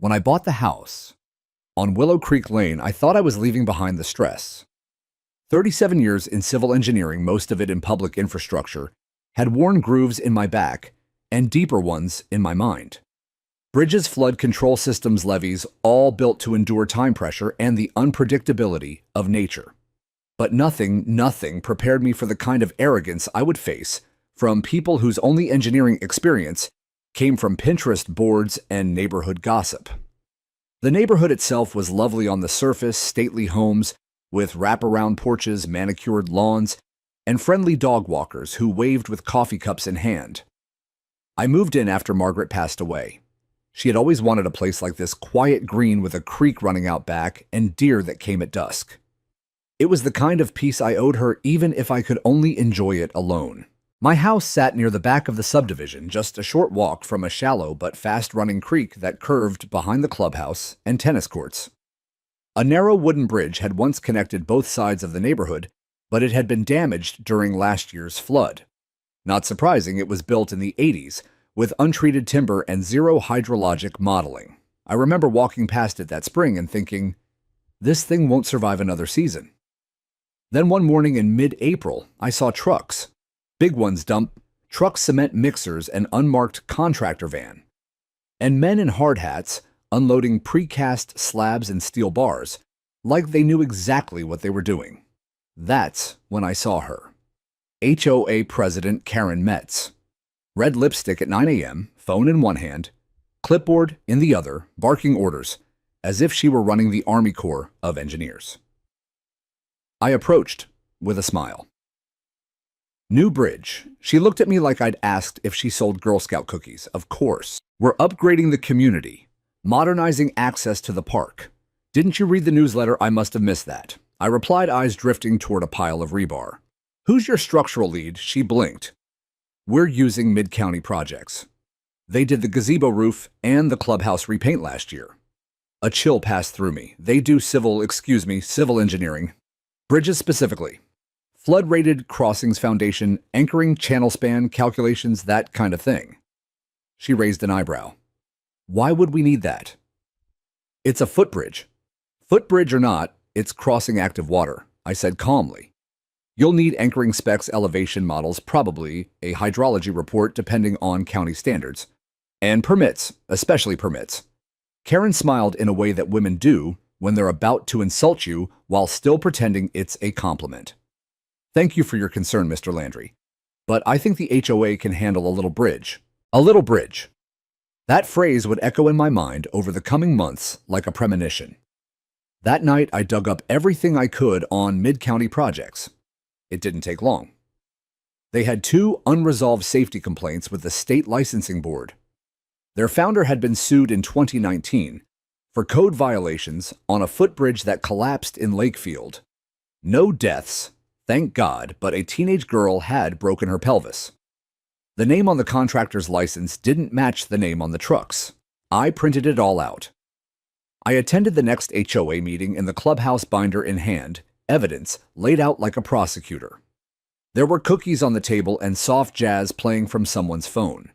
When I bought the house on Willow Creek Lane, I thought I was leaving behind the stress. 37 years in civil engineering, most of it in public infrastructure, had worn grooves in my back and deeper ones in my mind. Bridges, flood control systems, levees, all built to endure time pressure and the unpredictability of nature. But nothing prepared me for the kind of arrogance I would face from people whose only engineering experience came from Pinterest boards and neighborhood gossip. The neighborhood itself was lovely on the surface, stately homes with wraparound porches, manicured lawns, and friendly dog walkers who waved with coffee cups in hand. I moved in after Margaret passed away. She had always wanted a place like this, quiet green with a creek running out back and deer that came at dusk. It was the kind of peace I owed her, even if I could only enjoy it alone. My house sat near the back of the subdivision, just a short walk from a shallow but fast-running creek that curved behind the clubhouse and tennis courts. A narrow wooden bridge had once connected both sides of the neighborhood, but it had been damaged during last year's flood. Not surprising, it was built in the 80s, with untreated timber and zero hydrologic modeling. I remember walking past it that spring and thinking, this thing won't survive another season. Then one morning in mid-April, I saw trucks. Big ones dump truck cement mixers and unmarked contractor van, and men in hard hats unloading precast slabs and steel bars, like they knew exactly what they were doing. That's when I saw her. HOA President Karen Metz. Red lipstick at 9 a.m., phone in one hand, clipboard in the other, barking orders, as if she were running the Army Corps of Engineers. I approached with a smile. New bridge. She looked at me like I'd asked if she sold Girl Scout cookies. Of course. We're upgrading the community, modernizing access to the park. Didn't you read the newsletter? I must have missed that. I replied, eyes drifting toward a pile of rebar. Who's your structural lead? She blinked. We're using Mid-County Projects. They did the gazebo roof and the clubhouse repaint last year. A chill passed through me. They do civil engineering. Bridges specifically. Flood-rated crossings foundation, anchoring channel span calculations, that kind of thing. She raised an eyebrow. Why would we need that? It's a footbridge. Footbridge or not, it's crossing active water, I said calmly. You'll need anchoring specs, elevation models, probably a hydrology report depending on county standards. And permits, especially permits. Karen smiled in a way that women do when they're about to insult you while still pretending it's a compliment. Thank you for your concern, Mr. Landry, but I think the HOA can handle a little bridge. A little bridge. That phrase would echo in my mind over the coming months like a premonition. That night, I dug up everything I could on Mid-County Projects. It didn't take long. They had 2 unresolved safety complaints with the state licensing board. Their founder had been sued in 2019 for code violations on a footbridge that collapsed in Lakefield. No deaths, thank God, but a teenage girl had broken her pelvis. The name on the contractor's license didn't match the name on the trucks. I printed it all out. I attended the next HOA meeting in the clubhouse, binder in hand, evidence laid out like a prosecutor. There were cookies on the table and soft jazz playing from someone's phone.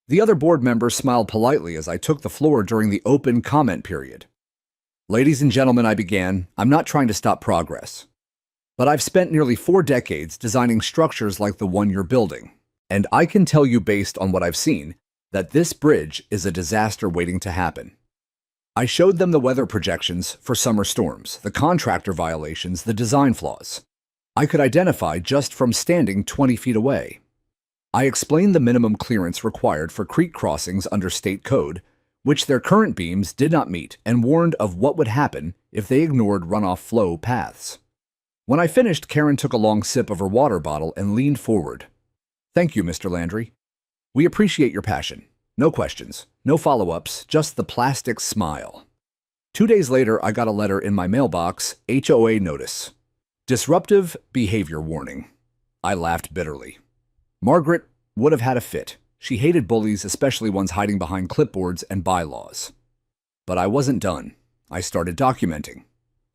The other board members smiled politely as I took the floor during the open comment period. Ladies and gentlemen, I began, I'm not trying to stop progress. But I've spent nearly 4 decades designing structures like the one you're building, and I can tell you based on what I've seen that this bridge is a disaster waiting to happen. I showed them the weather projections for summer storms, the contractor violations, the design flaws. I could identify just from standing 20 feet away. I explained the minimum clearance required for creek crossings under state code, which their current beams did not meet, and warned of what would happen if they ignored runoff flow paths. When I finished, Karen took a long sip of her water bottle and leaned forward. Thank you, Mr. Landry. We appreciate your passion. No questions, no follow-ups, just the plastic smile. 2 days later, I got a letter in my mailbox, HOA notice. Disruptive behavior warning. I laughed bitterly. Margaret would have had a fit. She hated bullies, especially ones hiding behind clipboards and bylaws. But I wasn't done. I started documenting.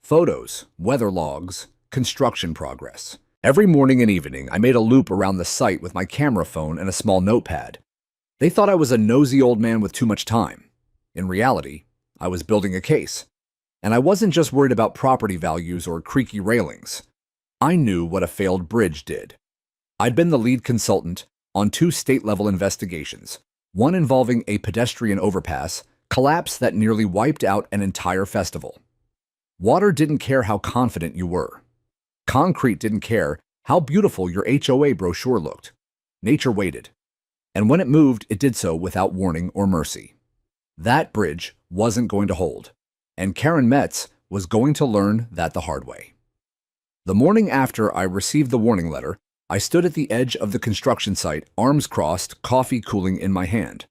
Photos, weather logs, construction progress. Every morning and evening, I made a loop around the site with my camera phone and a small notepad. They thought I was a nosy old man with too much time. In reality, I was building a case. And I wasn't just worried about property values or creaky railings. I knew what a failed bridge did. I'd been the lead consultant on 2 state-level investigations, one involving a pedestrian overpass collapse that nearly wiped out an entire festival. Water didn't care how confident you were. Concrete didn't care how beautiful your HOA brochure looked. Nature waited. And when it moved, it did so without warning or mercy. That bridge wasn't going to hold, and Karen Metz was going to learn that the hard way. The morning after I received the warning letter, I stood at the edge of the construction site, arms crossed, coffee cooling in my hand.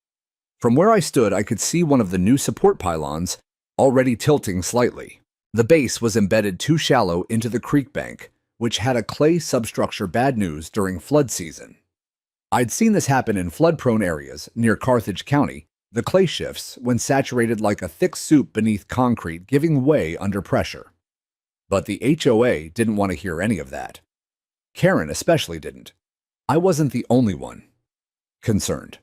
From where I stood, I could see one of the new support pylons already tilting slightly. The base was embedded too shallow into the creek bank, which had a clay substructure bad news during flood season. I'd seen this happen in flood-prone areas near Carthage County, the clay shifts when saturated like a thick soup beneath concrete giving way under pressure. But the HOA didn't want to hear any of that. Karen especially didn't. I wasn't the only one concerned.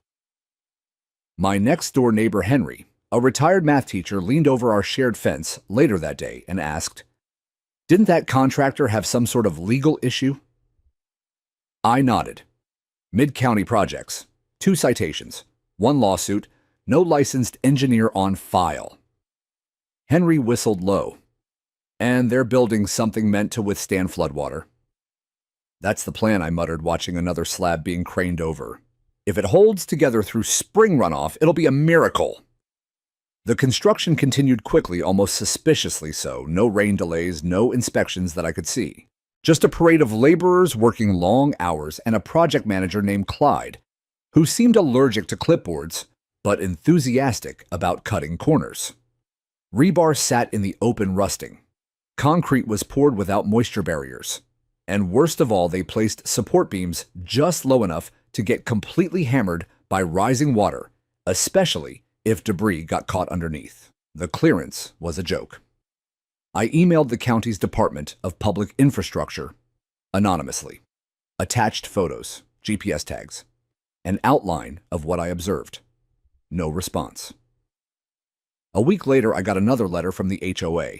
My next-door neighbor Henry, a retired math teacher, leaned over our shared fence later that day and asked, "Didn't that contractor have some sort of legal issue?" I nodded. Mid-county projects, 2 citations, 1 lawsuit, no licensed engineer on file. Henry whistled low. And they're building something meant to withstand floodwater. That's the plan, I muttered, watching another slab being craned over. If it holds together through spring runoff, it'll be a miracle. The construction continued quickly, almost suspiciously so. No rain delays, no inspections that I could see. Just a parade of laborers working long hours and a project manager named Clyde, who seemed allergic to clipboards, but enthusiastic about cutting corners. Rebar sat in the open rusting. Concrete was poured without moisture barriers. And worst of all, they placed support beams just low enough to get completely hammered by rising water, especially if debris got caught underneath. The clearance was a joke. I emailed the county's Department of Public Infrastructure anonymously. Attached photos, GPS tags, an outline of what I observed. No response. A week later, I got another letter from the HOA,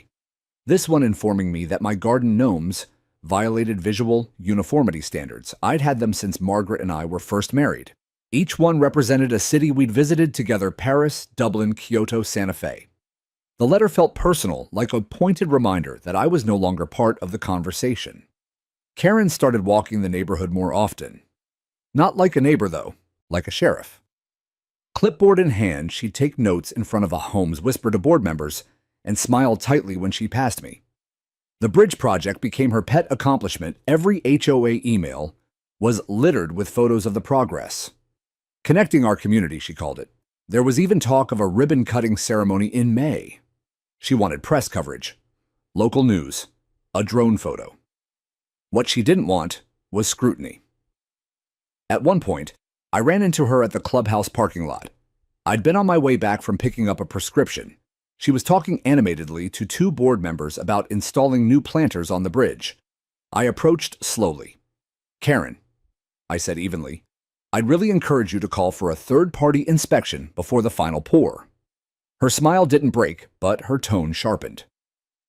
this one informing me that my garden gnomes violated visual uniformity standards. I'd had them since Margaret and I were first married. Each one represented a city we'd visited together: Paris, Dublin, Kyoto, Santa Fe. The letter felt personal, like a pointed reminder that I was no longer part of the conversation. Karen started walking the neighborhood more often. Not like a neighbor, though, like a sheriff. Clipboard in hand, she'd take notes in front of a homes, whisper to board members, and smile tightly when she passed me. The bridge project became her pet accomplishment. Every HOA email was littered with photos of the progress. Connecting our community, she called it. There was even talk of a ribbon-cutting ceremony in May. She wanted press coverage, local news, a drone photo. What she didn't want was scrutiny. At one point, I ran into her at the clubhouse parking lot. I'd been on my way back from picking up a prescription. She was talking animatedly to 2 board members about installing new planters on the bridge. I approached slowly. "Karen," I said evenly, "I'd really encourage you to call for a third-party inspection before the final pour." Her smile didn't break, but her tone sharpened.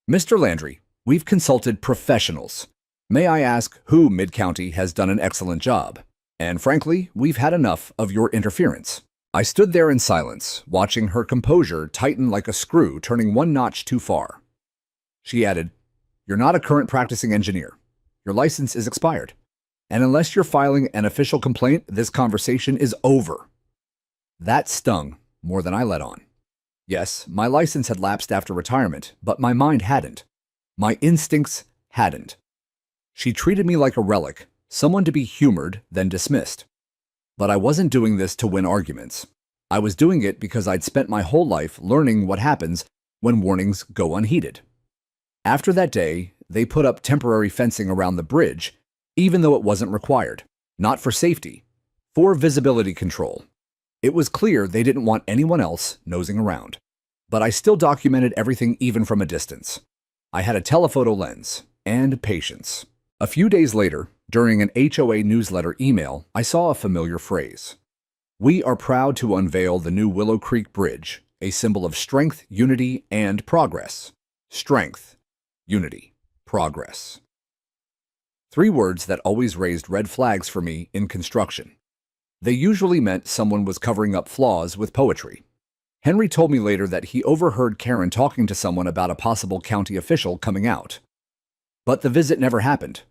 "Mr. Landry, we've consulted professionals. May I ask who Mid-County has done an excellent job? And frankly, we've had enough of your interference." I stood there in silence, watching her composure tighten like a screw turning one notch too far. She added, "You're not a current practicing engineer. Your license is expired. And unless you're filing an official complaint, this conversation is over." That stung more than I let on. Yes, my license had lapsed after retirement, but my mind hadn't. My instincts hadn't. She treated me like a relic, someone to be humored, then dismissed. But I wasn't doing this to win arguments. I was doing it because I'd spent my whole life learning what happens when warnings go unheeded. After that day, they put up temporary fencing around the bridge, even though it wasn't required. Not for safety, for visibility control. It was clear they didn't want anyone else nosing around. But I still documented everything even from a distance. I had a telephoto lens and patience. A few days later, during an HOA newsletter email, I saw a familiar phrase. "We are proud to unveil the new Willow Creek Bridge, a symbol of strength, unity, and progress. Strength, unity, progress. 3 words that always raised red flags for me in construction. They usually meant someone was covering up flaws with poetry. Henry told me later that he overheard Karen talking to someone about a possible county official coming out. But the visit never happened.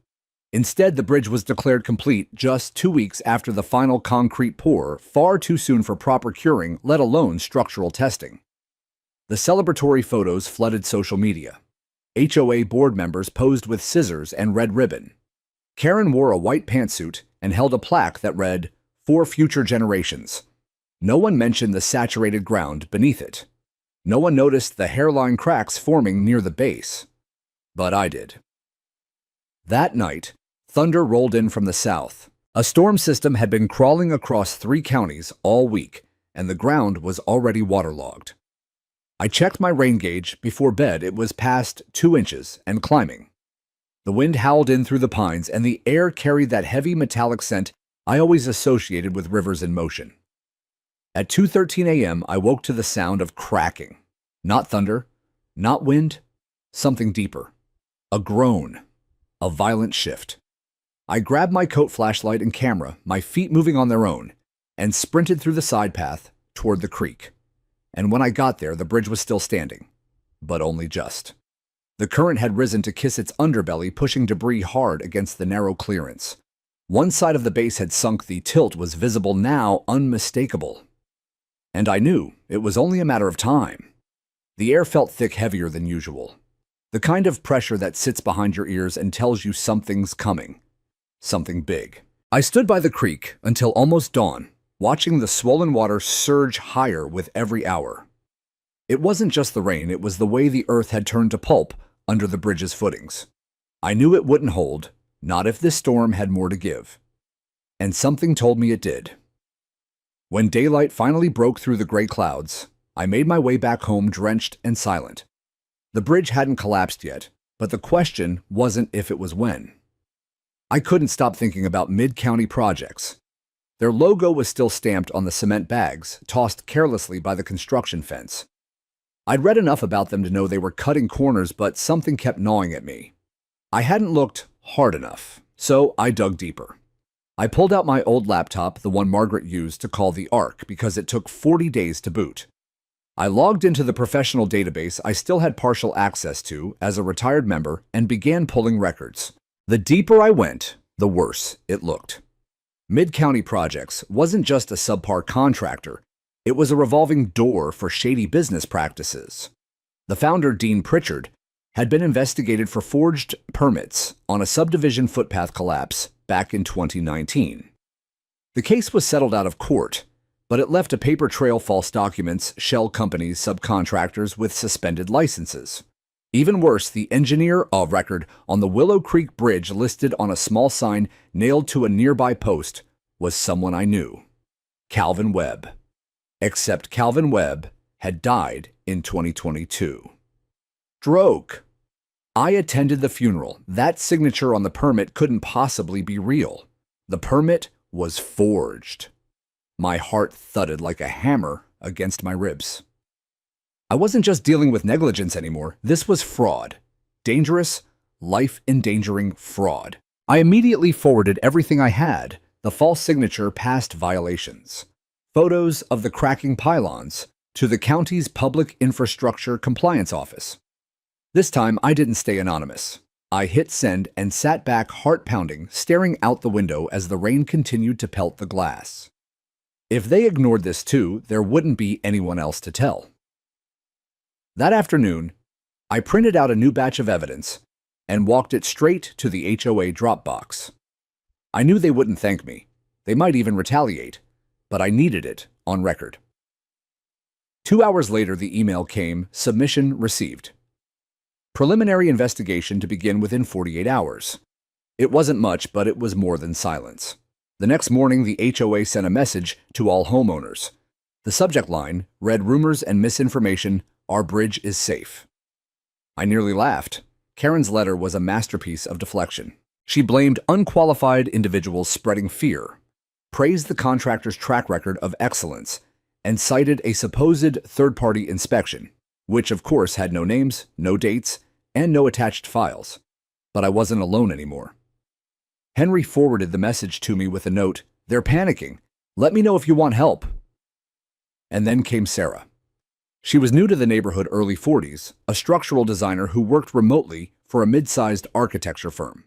Instead, the bridge was declared complete just 2 weeks after the final concrete pour, far too soon for proper curing, let alone structural testing. The celebratory photos flooded social media. HOA board members posed with scissors and red ribbon. Karen wore a white pantsuit and held a plaque that read, "For future generations." No one mentioned the saturated ground beneath it. No one noticed the hairline cracks forming near the base. But I did. That night, thunder rolled in from the south. A storm system had been crawling across 3 counties all week, and the ground was already waterlogged. I checked my rain gauge. Before bed, it was past 2 inches and climbing. The wind howled in through the pines, and the air carried that heavy metallic scent I always associated with rivers in motion. At 2:13 a.m., I woke to the sound of cracking. Not thunder, not wind, something deeper. A groan, a violent shift. I grabbed my coat flashlight and camera, my feet moving on their own, and sprinted through the side path toward the creek. And when I got there, the bridge was still standing, but only just. The current had risen to kiss its underbelly, pushing debris hard against the narrow clearance. One side of the base had sunk, the tilt was visible now, unmistakable. And I knew it was only a matter of time. The air felt thick, heavier than usual. The kind of pressure that sits behind your ears and tells you something's coming. Something big. I stood by the creek until almost dawn, watching the swollen water surge higher with every hour. It wasn't just the rain, it was the way the earth had turned to pulp under the bridge's footings. I knew it wouldn't hold, not if this storm had more to give. And something told me it did. When daylight finally broke through the gray clouds, I made my way back home drenched and silent. The bridge hadn't collapsed yet, but the question wasn't if it was when. I couldn't stop thinking about mid-county projects. Their logo was still stamped on the cement bags, tossed carelessly by the construction fence. I'd read enough about them to know they were cutting corners, but something kept gnawing at me. I hadn't looked hard enough, so I dug deeper. I pulled out my old laptop, the one Margaret used to call the Ark, because it took 40 days to boot. I logged into the professional database I still had partial access to as a retired member and began pulling records. The deeper I went, the worse it looked. Mid-County Projects wasn't just a subpar contractor, it was a revolving door for shady business practices. The founder, Dean Pritchard, had been investigated for forged permits on a subdivision footpath collapse back in 2019. The case was settled out of court, but it left a paper trail: false documents, shell companies, subcontractors with suspended licenses. Even worse, the engineer of record on the Willow Creek Bridge, listed on a small sign nailed to a nearby post, was someone I knew: Calvin Webb. Except Calvin Webb had died in 2022. Stroke. I attended the funeral. That signature on the permit couldn't possibly be real. The permit was forged. My heart thudded like a hammer against my ribs. I wasn't just dealing with negligence anymore. This was fraud. Dangerous, life-endangering fraud. I immediately forwarded everything I had: the false signature, past violations, photos of the cracking pylons, to the county's Public Infrastructure Compliance Office. This time, I didn't stay anonymous. I hit send and sat back, heart pounding, staring out the window as the rain continued to pelt the glass. If they ignored this too, there wouldn't be anyone else to tell. That afternoon, I printed out a new batch of evidence and walked it straight to the HOA Dropbox. I knew they wouldn't thank me. They might even retaliate, but I needed it on record. 2 hours later, the email came: submission received. Preliminary investigation to begin within 48 hours. It wasn't much, but it was more than silence. The next morning, the HOA sent a message to all homeowners. The subject line read: rumors and misinformation, our bridge is safe. I nearly laughed. Karen's letter was a masterpiece of deflection. She blamed unqualified individuals spreading fear, praised the contractor's track record of excellence, and cited a supposed third-party inspection, which of course had no names, no dates, and no attached files. But I wasn't alone anymore. Henry forwarded the message to me with a note, "They're panicking. Let me know if you want help." And then came Sarah. She was new to the neighborhood, early 40s, a structural designer who worked remotely for a mid-sized architecture firm.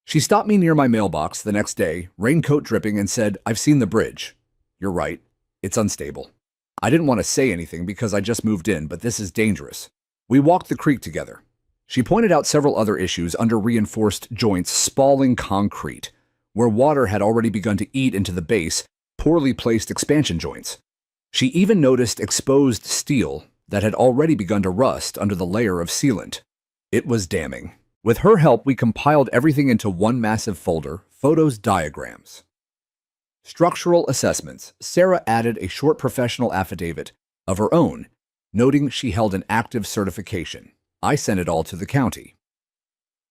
She stopped me near my mailbox the next day, raincoat dripping, and said, "I've seen the bridge. You're right. It's unstable." I didn't want to say anything because I just moved in, but this is dangerous. We walked the creek together. She pointed out several other issues: under reinforced joints, spalling concrete, where water had already begun to eat into the base, poorly placed expansion joints. She even noticed exposed steel that had already begun to rust under the layer of sealant. It was damning. With her help, we compiled everything into one massive folder: photos, diagrams. Structural assessments. Sarah added a short professional affidavit of her own, noting she held an active certification. I sent it all to the county.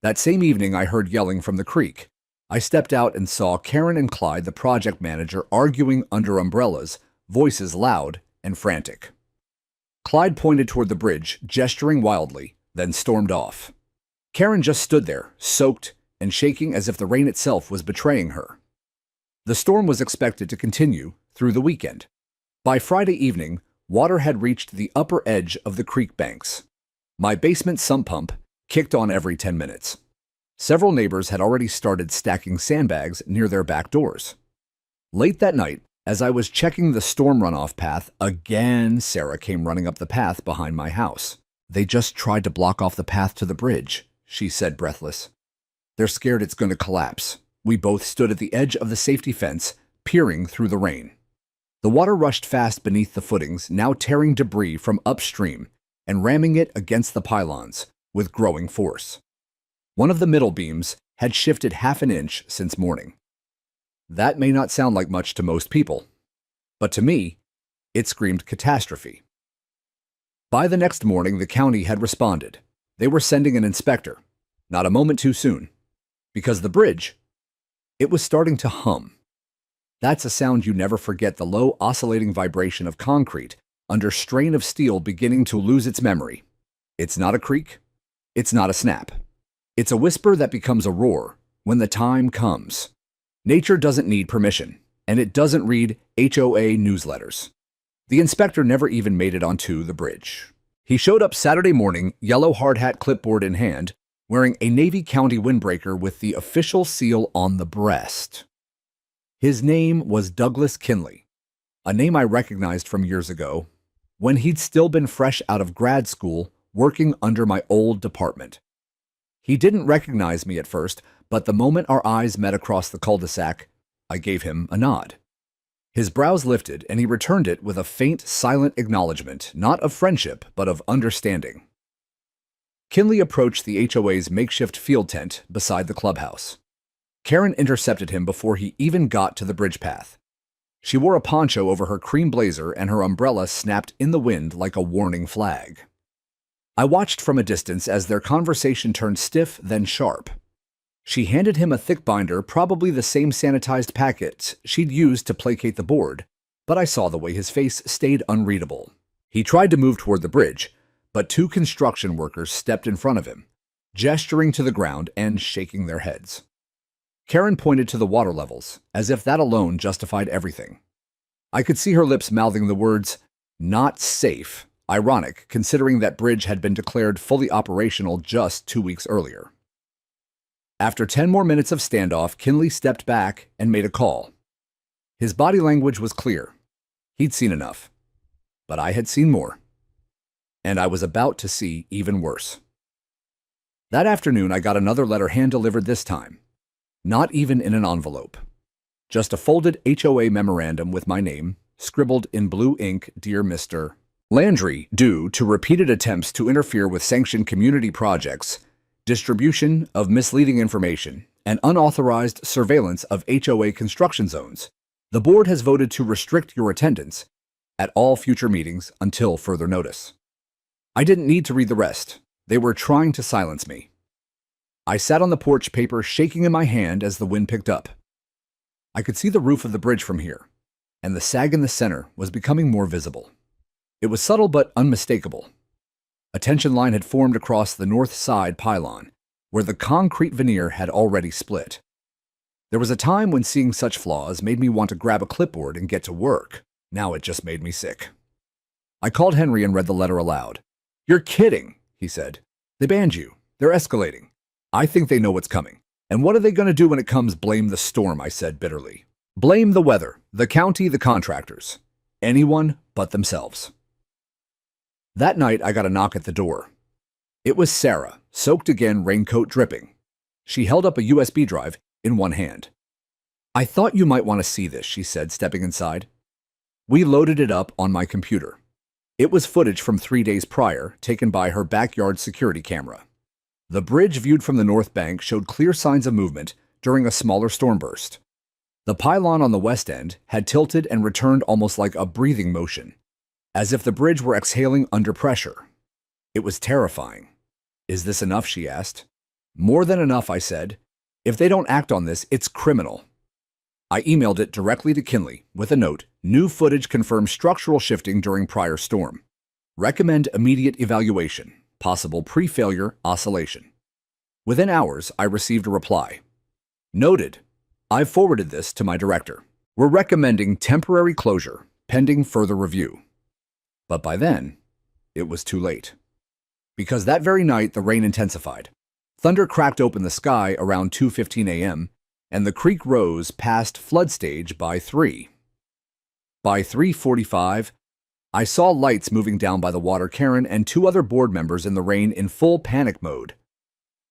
That same evening, I heard yelling from the creek. I stepped out and saw Karen and Clyde, the project manager, arguing under umbrellas, voices loud and frantic. Clyde pointed toward the bridge, gesturing wildly, then stormed off. Karen just stood there, soaked and shaking as if the rain itself was betraying her. The storm was expected to continue through the weekend. By Friday evening, water had reached the upper edge of the creek banks. My basement sump pump kicked on every 10 minutes. Several neighbors had already started stacking sandbags near their back doors. Late that night, as I was checking the storm runoff path, again Sarah came running up the path behind my house. "They just tried to block off the path to the bridge," she said, breathless. "They're scared it's going to collapse." We both stood at the edge of the safety fence, peering through the rain. The water rushed fast beneath the footings, now tearing debris from upstream and ramming it against the pylons with growing force. One of the middle beams had shifted half an inch since morning. That may not sound like much to most people, but to me, it screamed catastrophe. By the next morning, the county had responded. They were sending an inspector, not a moment too soon, because the bridge, it was starting to hum. That's a sound you never forget: the low, oscillating vibration of concrete under strain of steel beginning to lose its memory. It's not a creak. It's not a snap. It's a whisper that becomes a roar when the time comes. Nature doesn't need permission, and it doesn't read HOA newsletters. The inspector never even made it onto the bridge. He showed up Saturday morning, yellow hard hat clipboard in hand, wearing a Navy County windbreaker with the official seal on the breast. His name was Douglas Kinley, a name I recognized from years ago, when he'd still been fresh out of grad school working under my old department. He didn't recognize me at first, but the moment our eyes met across the cul-de-sac, I gave him a nod. His brows lifted, and he returned it with a faint, silent acknowledgement, not of friendship, but of understanding. Kinley approached the HOA's makeshift field tent beside the clubhouse. Karen intercepted him before he even got to the bridge path. She wore a poncho over her cream blazer, and her umbrella snapped in the wind like a warning flag. I watched from a distance as their conversation turned stiff, then sharp. She handed him a thick binder, probably the same sanitized packet she'd used to placate the board, but I saw the way his face stayed unreadable. He tried to move toward the bridge, but two construction workers stepped in front of him, gesturing to the ground and shaking their heads. Karen pointed to the water levels, as if that alone justified everything. I could see her lips mouthing the words, "not safe," ironic considering that bridge had been declared fully operational just 2 weeks earlier. After 10 more minutes of standoff, Kinley stepped back and made a call. His body language was clear. He'd seen enough. But I had seen more. And I was about to see even worse. That afternoon, I got another letter hand-delivered this time. Not even in an envelope. Just a folded HOA memorandum with my name, scribbled in blue ink, "Dear Mr. Landry, due to repeated attempts to interfere with sanctioned community projects, distribution of misleading information, and unauthorized surveillance of HOA construction zones, the board has voted to restrict your attendance at all future meetings until further notice." I didn't need to read the rest. They were trying to silence me. I sat on the porch, paper shaking in my hand as the wind picked up. I could see the roof of the bridge from here. and the sag in the center was becoming more visible. It was subtle but unmistakable. A tension line had formed across the north side pylon, where the concrete veneer had already split. There was a time when seeing such flaws made me want to grab a clipboard and get to work. Now it just made me sick. I called Henry and read the letter aloud. "You're kidding," he said. "They banned you. They're escalating. I think they know what's coming. And what are they going to do when it comes?" "Blame the storm," I said bitterly. "Blame the weather, the county, the contractors. Anyone but themselves." That night, I got a knock at the door. It was Sarah, soaked again, raincoat dripping. She held up a USB drive in one hand. "I thought you might want to see this," she said, stepping inside. We loaded it up on my computer. It was footage from 3 days prior, taken by her backyard security camera. The bridge viewed from the north bank showed clear signs of movement during a smaller storm burst. The pylon on the west end had tilted and returned almost like a breathing motion, as if the bridge were exhaling under pressure. It was terrifying. "Is this enough?" she asked. "More than enough," I said. "If they don't act on this, it's criminal." I emailed it directly to Kinley with a note. "New footage confirms structural shifting during prior storm. Recommend immediate evaluation. Possible pre-failure oscillation." Within hours, I received a reply. "Noted. I've forwarded this to my director. We're recommending temporary closure, pending further review." But by then, it was too late. Because that very night, the rain intensified. Thunder cracked open the sky around 2:15 a.m., and the creek rose past flood stage by 3. By 3:45, I saw lights moving down by the water. Karen and 2 other board members in the rain in full panic mode.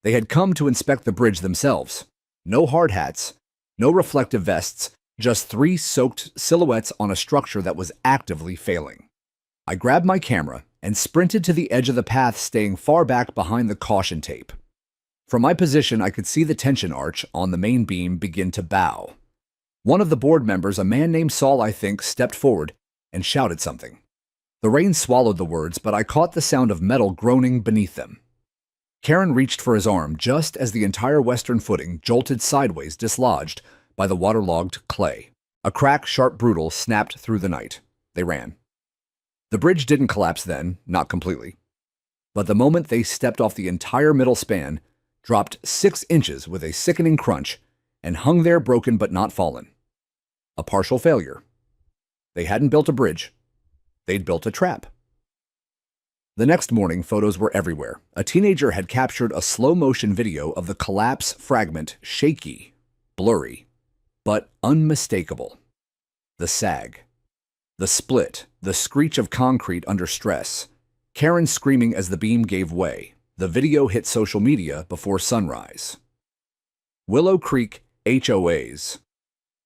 They had come to inspect the bridge themselves. No hard hats, no reflective vests, just 3 soaked silhouettes on a structure that was actively failing. I grabbed my camera and sprinted to the edge of the path, staying far back behind the caution tape. From my position, I could see the tension arch on the main beam begin to bow. One of the board members, a man named Saul, I think, stepped forward and shouted something. The rain swallowed the words, but I caught the sound of metal groaning beneath them. Karen reached for his arm just as the entire western footing jolted sideways, dislodged by the waterlogged clay. A crack, sharp, brutal, snapped through the night. They ran. The bridge didn't collapse then, not completely. But the moment they stepped off, the entire middle span dropped 6 inches with a sickening crunch and hung there broken but not fallen. A partial failure. They hadn't built a bridge. They'd built a trap. The next morning, photos were everywhere. A teenager had captured a slow-motion video of the collapse fragment, shaky, blurry, but unmistakable. The sag. The split, the screech of concrete under stress. Karen screaming as the beam gave way. The video hit social media before sunrise. Willow Creek HOAs.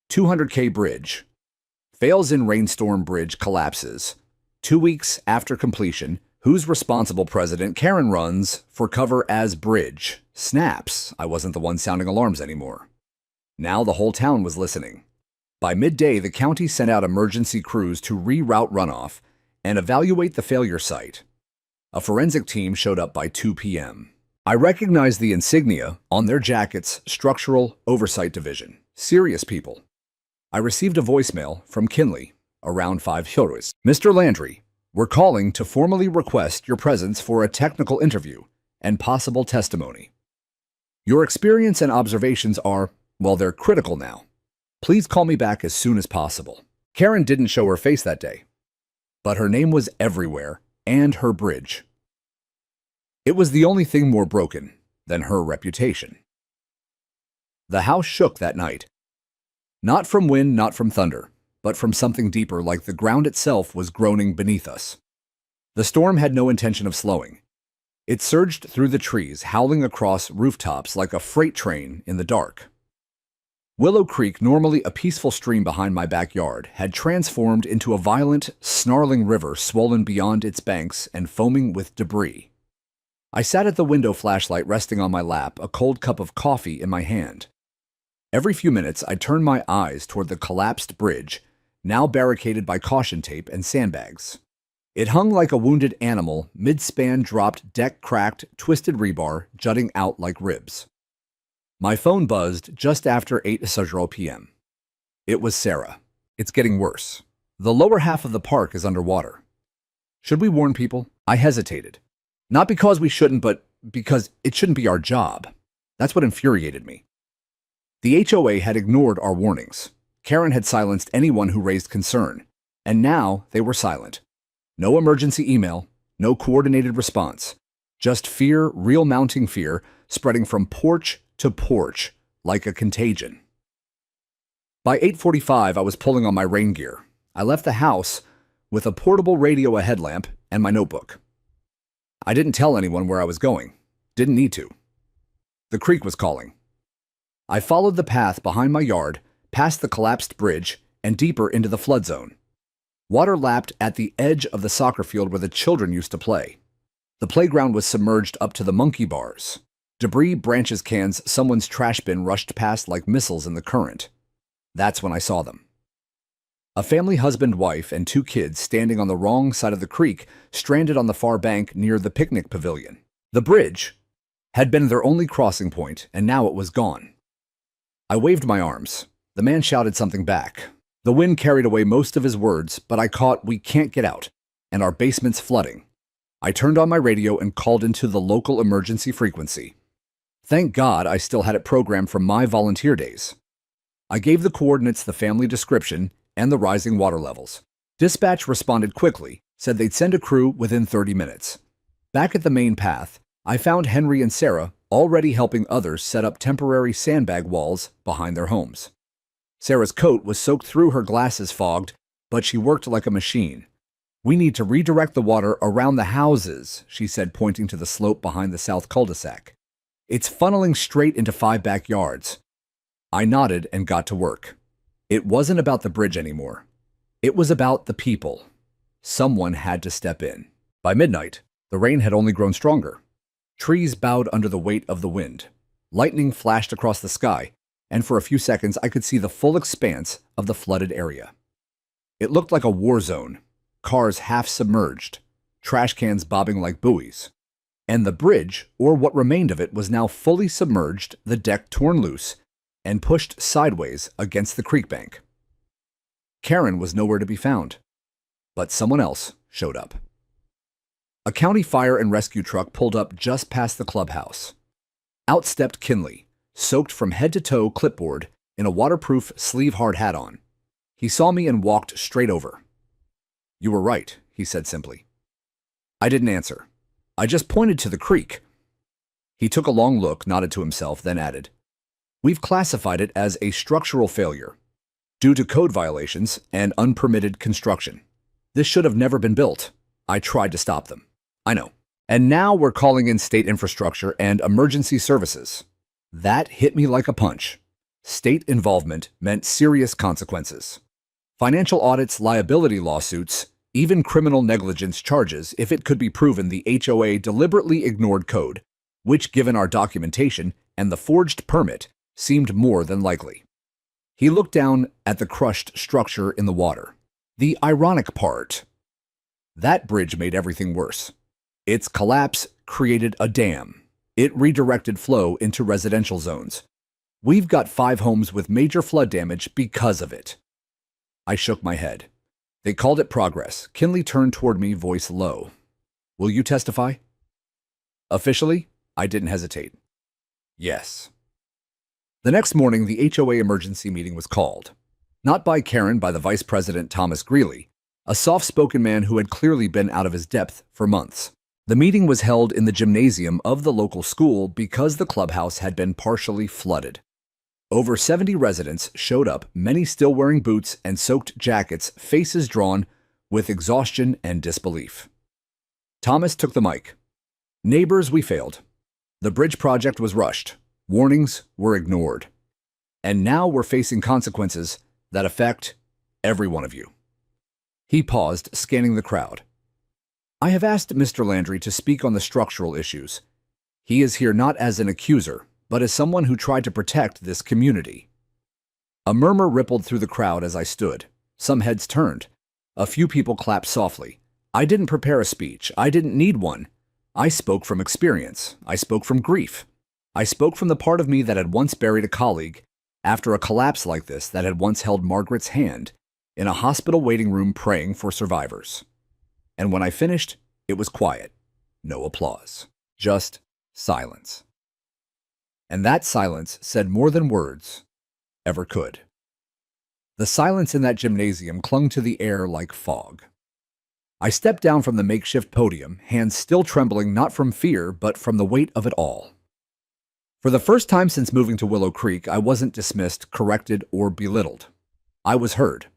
200K bridge. Fails in rainstorm, bridge collapses. 2 weeks after completion, who's responsible? President. Karen runs for cover as bridge. Snaps. I wasn't the one sounding alarms anymore. Now the whole town was listening. By midday, the county sent out emergency crews to reroute runoff and evaluate the failure site. A forensic team showed up by 2 p.m. I recognized the insignia on their jackets: Structural Oversight Division. Serious people. I received a voicemail from Kinley around 5 hours. "Mr. Landry, we're calling to formally request your presence for a technical interview and possible testimony. Your experience and observations are, well, they're critical now. Please call me back as soon as possible." Karen didn't show her face that day, but her name was everywhere, and her bridge. It was the only thing more broken than her reputation. The house shook that night. Not from wind, not from thunder, but from something deeper, like the ground itself was groaning beneath us. The storm had no intention of slowing. It surged through the trees, howling across rooftops like a freight train in the dark. Willow Creek, normally a peaceful stream behind my backyard, had transformed into a violent, snarling river, swollen beyond its banks and foaming with debris. I sat at the window, flashlight resting on my lap, a cold cup of coffee in my hand. Every few minutes, I turned my eyes toward the collapsed bridge, now barricaded by caution tape and sandbags. It hung like a wounded animal, mid-span, dropped, deck cracked, twisted rebar jutting out like ribs. My phone buzzed just after 8:00 p.m. It was Sarah. It's getting worse. The lower half of the park is underwater. Should we warn people? I hesitated. Not because we shouldn't, but because it shouldn't be our job. That's what infuriated me. The HOA had ignored our warnings. Karen had silenced anyone who raised concern, and now they were silent. No emergency email, no coordinated response. Just fear, real mounting fear, spreading from porch to porch like a contagion. By 8:45, I was pulling on my rain gear. I left the house with a portable radio, a headlamp, and my notebook. I didn't tell anyone where I was going. Didn't need to. The creek was calling. I followed the path behind my yard, past the collapsed bridge, and deeper into the flood zone. Water lapped at the edge of the soccer field where the children used to play. The playground was submerged up to the monkey bars. Debris, branches, cans, someone's trash bin rushed past like missiles in the current. That's when I saw them. A family husband, wife, and 2 kids standing on the wrong side of the creek, stranded on the far bank near the picnic pavilion. The bridge had been their only crossing point, and now it was gone. I waved my arms. The man shouted something back. The wind carried away most of his words, but I caught, "We can't get out, and our basement's flooding." I turned on my radio and called into the local emergency frequency. Thank God I still had it programmed from my volunteer days. I gave the coordinates, the family description, and the rising water levels. Dispatch responded quickly, said they'd send a crew within 30 minutes. Back at the main path, I found Henry and Sarah already helping others set up temporary sandbag walls behind their homes. Sarah's coat was soaked through, her glasses fogged, but she worked like a machine. "We need to redirect the water around the houses," she said, pointing to the slope behind the south cul-de-sac. "It's funneling straight into 5 backyards." I nodded and got to work. It wasn't about the bridge anymore. It was about the people. Someone had to step in. By midnight, the rain had only grown stronger. Trees bowed under the weight of the wind. Lightning flashed across the sky, and for a few seconds I could see the full expanse of the flooded area. It looked like a war zone. Cars half submerged, trash cans bobbing like buoys. And the bridge, or what remained of it, was now fully submerged, the deck torn loose, and pushed sideways against the creek bank. Karen was nowhere to be found, but someone else showed up. A county fire and rescue truck pulled up just past the clubhouse. Out stepped Kinley, soaked from head to toe, clipboard, in a waterproof sleeve-hard hat on. He saw me and walked straight over. "You were right," he said simply. I didn't answer. I just pointed to the creek. He took a long look, nodded to himself, then added, "We've classified it as a structural failure due to code violations and unpermitted construction. This should have never been built. I tried to stop them. I know. And now we're calling in state infrastructure and emergency services." That hit me like a punch. State involvement meant serious consequences. Financial audits, liability lawsuits, even criminal negligence charges if it could be proven the HOA deliberately ignored code, which, given our documentation and the forged permit, seemed more than likely. He looked down at the crushed structure in the water. The ironic part: that bridge made everything worse. Its collapse created a dam. It redirected flow into residential zones. We've got 5 homes with major flood damage because of it. I shook my head. They called it progress. Kinley turned toward me, voice low. "Will you testify?" Officially, I didn't hesitate. Yes. The next morning, the HOA emergency meeting was called. Not by Karen, by the Vice President Thomas Greeley, a soft-spoken man who had clearly been out of his depth for months. The meeting was held in the gymnasium of the local school because the clubhouse had been partially flooded. Over 70 residents showed up, many still wearing boots and soaked jackets, faces drawn with exhaustion and disbelief. Thomas took the mic. "Neighbors, we failed. The bridge project was rushed. Warnings were ignored. And now we're facing consequences that affect every one of you." He paused, scanning the crowd. "I have asked Mr. Landry to speak on the structural issues. He is here not as an accuser, but as someone who tried to protect this community." A murmur rippled through the crowd as I stood. Some heads turned. A few people clapped softly. I didn't prepare a speech. I didn't need one. I spoke from experience. I spoke from grief. I spoke from the part of me that had once buried a colleague, after a collapse like this, that had once held Margaret's hand, in a hospital waiting room praying for survivors. And when I finished, it was quiet. No applause. Just silence. And that silence said more than words ever could. The silence in that gymnasium clung to the air like fog. I stepped down from the makeshift podium, hands still trembling not from fear, but from the weight of it all. For the first time since moving to Willow Creek, I wasn't dismissed, corrected, or belittled. I was heard.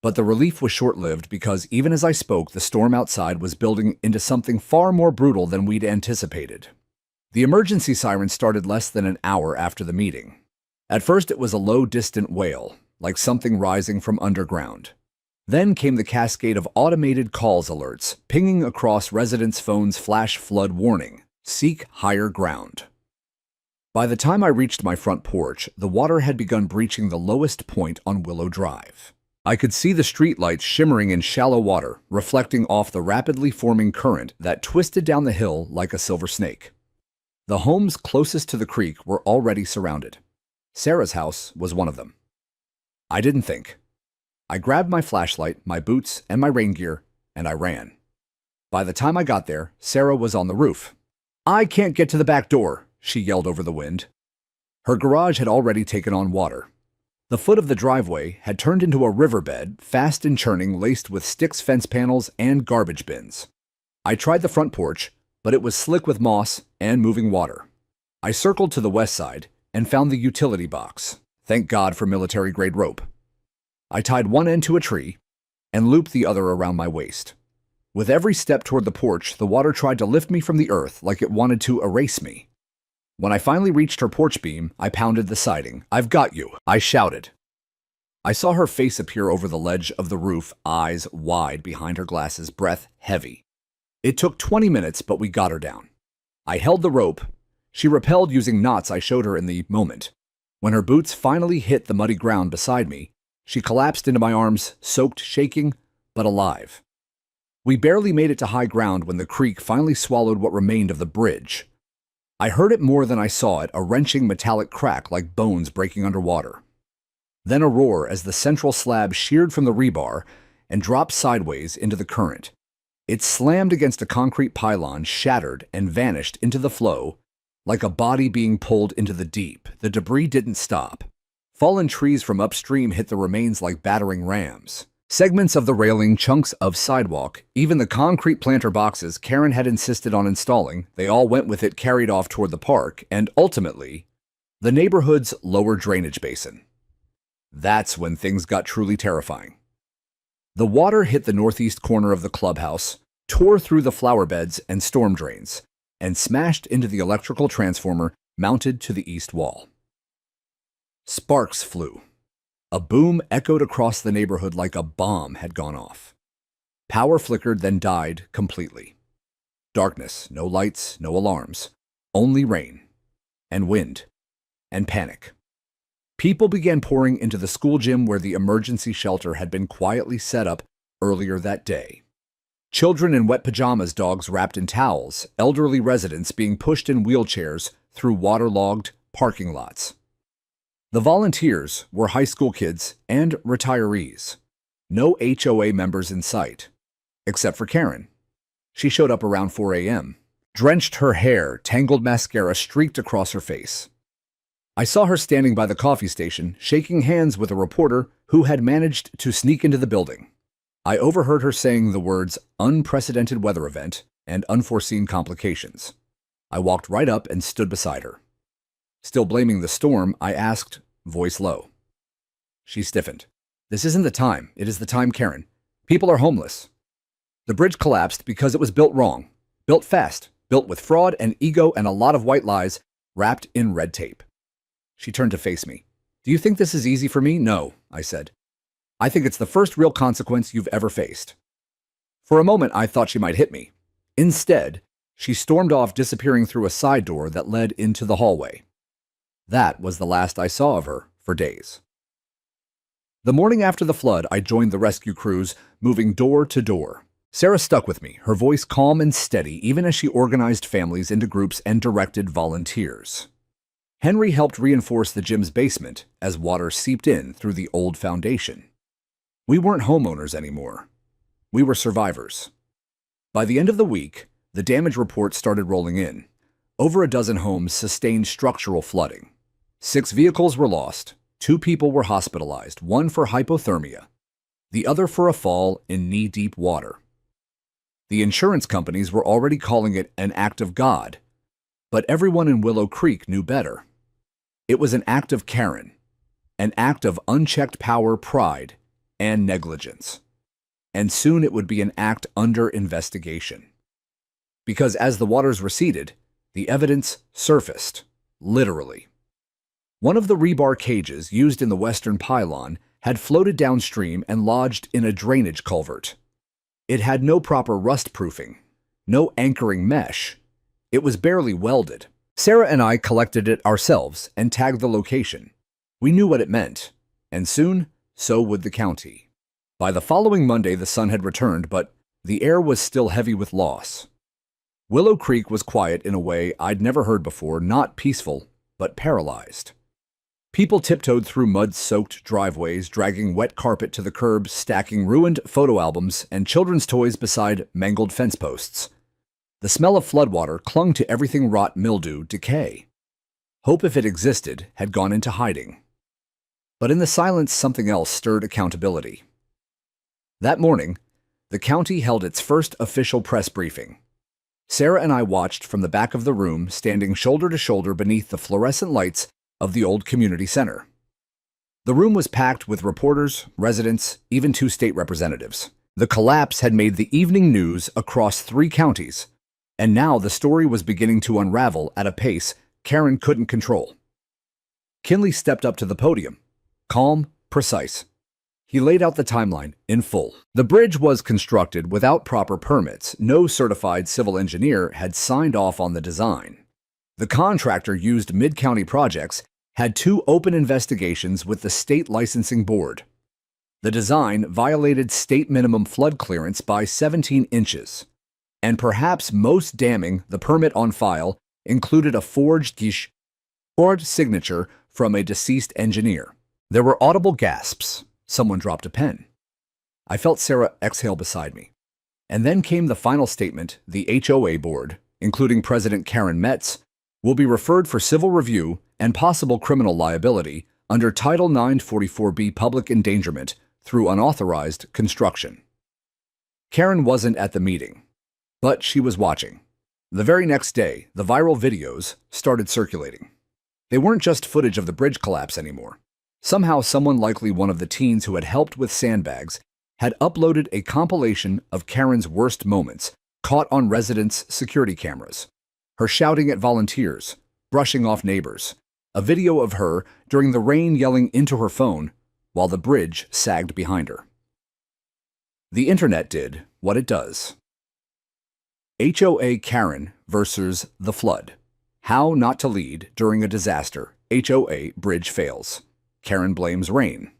But the relief was short-lived because even as I spoke, the storm outside was building into something far more brutal than we'd anticipated. The emergency siren started less than an hour after the meeting. At first, it was a low, distant wail, like something rising from underground. Then came the cascade of automated calls alerts, pinging across residents' phones' flash flood warning, seek higher ground. By the time I reached my front porch, the water had begun breaching the lowest point on Willow Drive. I could see the streetlights shimmering in shallow water, reflecting off the rapidly forming current that twisted down the hill like a silver snake. The homes closest to the creek were already surrounded. Sarah's house was one of them. I didn't think. I grabbed my flashlight, my boots, and my rain gear, and I ran. By the time I got there, Sarah was on the roof. "I can't get to the back door," she yelled over the wind. Her garage had already taken on water. The foot of the driveway had turned into a riverbed, fast and churning, laced with sticks, fence panels, and garbage bins. I tried the front porch, but it was slick with moss and moving water. I circled to the west side and found the utility box. Thank God for military-grade rope. I tied one end to a tree and looped the other around my waist. With every step toward the porch, the water tried to lift me from the earth like it wanted to erase me. When I finally reached her porch beam, I pounded the siding. "I've got you," I shouted. I saw her face appear over the ledge of the roof, eyes wide behind her glasses, breath heavy. It took 20 minutes, but we got her down. I held the rope. She repelled using knots I showed her in the moment. When her boots finally hit the muddy ground beside me, she collapsed into my arms, soaked, shaking, but alive. We barely made it to high ground when the creek finally swallowed what remained of the bridge. I heard it more than I saw it, a wrenching metallic crack like bones breaking underwater. Then a roar as the central slab sheared from the rebar and dropped sideways into the current. It slammed against a concrete pylon, shattered, and vanished into the flow like a body being pulled into the deep. The debris didn't stop. Fallen trees from upstream hit the remains like battering rams. Segments of the railing, chunks of sidewalk, even the concrete planter boxes Karen had insisted on installing, they all went with it carried off toward the park, and ultimately, the neighborhood's lower drainage basin. That's when things got truly terrifying. The water hit the northeast corner of the clubhouse, tore through the flower beds and storm drains, and smashed into the electrical transformer mounted to the east wall. Sparks flew. A boom echoed across the neighborhood like a bomb had gone off. Power flickered, then died completely. Darkness, no lights, no alarms, only rain, and wind, and panic. People began pouring into the school gym where the emergency shelter had been quietly set up earlier that day. Children in wet pajamas, dogs wrapped in towels, elderly residents being pushed in wheelchairs through waterlogged parking lots. The volunteers were high school kids and retirees. No HOA members in sight, except for Karen. She showed up around 4 a.m. Drenched her hair, tangled mascara streaked across her face. I saw her standing by the coffee station, shaking hands with a reporter who had managed to sneak into the building. I overheard her saying the words unprecedented weather event and unforeseen complications. I walked right up and stood beside her. Still blaming the storm, I asked, voice low. She stiffened. "This isn't the time. It is the time, Karen. People are homeless. The bridge collapsed because it was built wrong. Built fast. Built with fraud and ego and a lot of white lies wrapped in red tape." She turned to face me. "Do you think this is easy for me?" "No," I said. "I think it's the first real consequence you've ever faced." For a moment, I thought she might hit me. Instead, she stormed off, disappearing through a side door that led into the hallway. That was the last I saw of her for days. The morning after the flood, I joined the rescue crews, moving door to door. Sarah stuck with me, her voice calm and steady, even as she organized families into groups and directed volunteers. Henry helped reinforce the gym's basement as water seeped in through the old foundation. We weren't homeowners anymore. We were survivors. By the end of the week, the damage reports started rolling in. Over a dozen homes sustained structural flooding. 6 vehicles were lost. 2 people were hospitalized, one for hypothermia, the other for a fall in knee-deep water. The insurance companies were already calling it an act of God, but everyone in Willow Creek knew better. It was an act of Karen, an act of unchecked power, pride, and negligence. And soon it would be an act under investigation. Because as the waters receded, the evidence surfaced, literally. One of the rebar cages used in the western pylon had floated downstream and lodged in a drainage culvert. It had no proper rust proofing, no anchoring mesh. It was barely welded. Sarah and I collected it ourselves and tagged the location. We knew what it meant, and soon, so would the county. By the following Monday, the sun had returned, but the air was still heavy with loss. Willow Creek was quiet in a way I'd never heard before, not peaceful, but paralyzed. People tiptoed through mud-soaked driveways, dragging wet carpet to the curb, stacking ruined photo albums and children's toys beside mangled fence posts. The smell of floodwater clung to everything: rot, mildew, decay. Hope, if it existed, had gone into hiding. But in the silence, something else stirred accountability. That morning, the county held its first official press briefing. Sarah and I watched from the back of the room, standing shoulder to shoulder beneath the fluorescent lights of the old community center. The room was packed with reporters, residents, even 2 state representatives. The collapse had made the evening news across 3 counties, and now the story was beginning to unravel at a pace Karen couldn't control. Kinley stepped up to the podium, calm, precise. He laid out the timeline in full. The bridge was constructed without proper permits. No certified civil engineer had signed off on the design. The contractor used Mid-County Projects had 2 open investigations with the state licensing board. The design violated state minimum flood clearance by 17 inches. And perhaps most damning, the permit on file included a forged signature from a deceased engineer. There were audible gasps. Someone dropped a pen. I felt Sarah exhale beside me. And then came the final statement: the HOA board, including President Karen Metz, will be referred for civil review and possible criminal liability under Title 944B public endangerment through unauthorized construction. Karen wasn't at the meeting, but she was watching. The very next day, the viral videos started circulating. They weren't just footage of the bridge collapse anymore. Somehow, someone, likely one of the teens who had helped with sandbags, had uploaded a compilation of Karen's worst moments, caught on residents' security cameras. Her shouting at volunteers, brushing off neighbors, a video of her during the rain yelling into her phone while the bridge sagged behind her. The internet did what it does. HOA Karen versus the flood. How not to lead during a disaster. HOA bridge fails. Karen blames rain.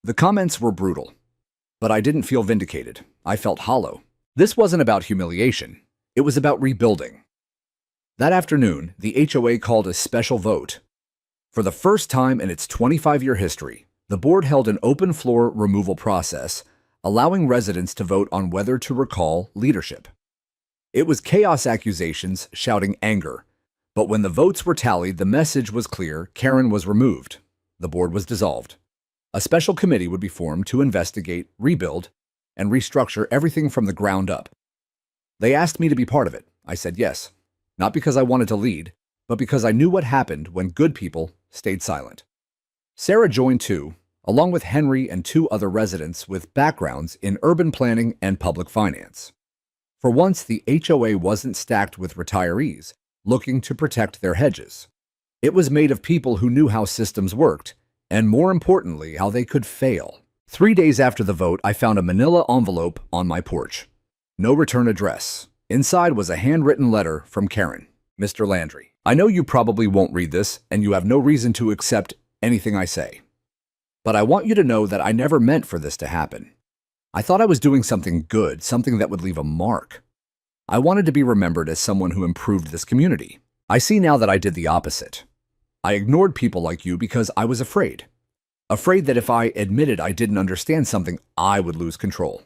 The comments were brutal, but I didn't feel vindicated. I felt hollow. This wasn't about humiliation. It was about rebuilding. That afternoon, the HOA called a special vote. For the first time in its 25-year history, the board held an open-floor removal process, allowing residents to vote on whether to recall leadership. It was chaos, accusations, shouting, anger. But when the votes were tallied, the message was clear: Karen was removed. The board was dissolved. A special committee would be formed to investigate, rebuild, and restructure everything from the ground up. They asked me to be part of it. I said yes. Not because I wanted to lead, but because I knew what happened when good people stayed silent. Sarah joined too, along with Henry and 2 other residents with backgrounds in urban planning and public finance. For once, the HOA wasn't stacked with retirees looking to protect their hedges. It was made of people who knew how systems worked, and more importantly, how they could fail. 3 days after the vote, I found a manila envelope on my porch. No return address. Inside was a handwritten letter from Karen. Mr. Landry, I know you probably won't read this, and you have no reason to accept anything I say. But I want you to know that I never meant for this to happen. I thought I was doing something good, something that would leave a mark. I wanted to be remembered as someone who improved this community. I see now that I did the opposite. I ignored people like you because I was afraid. afraid that if I admitted I didn't understand something, I would lose control.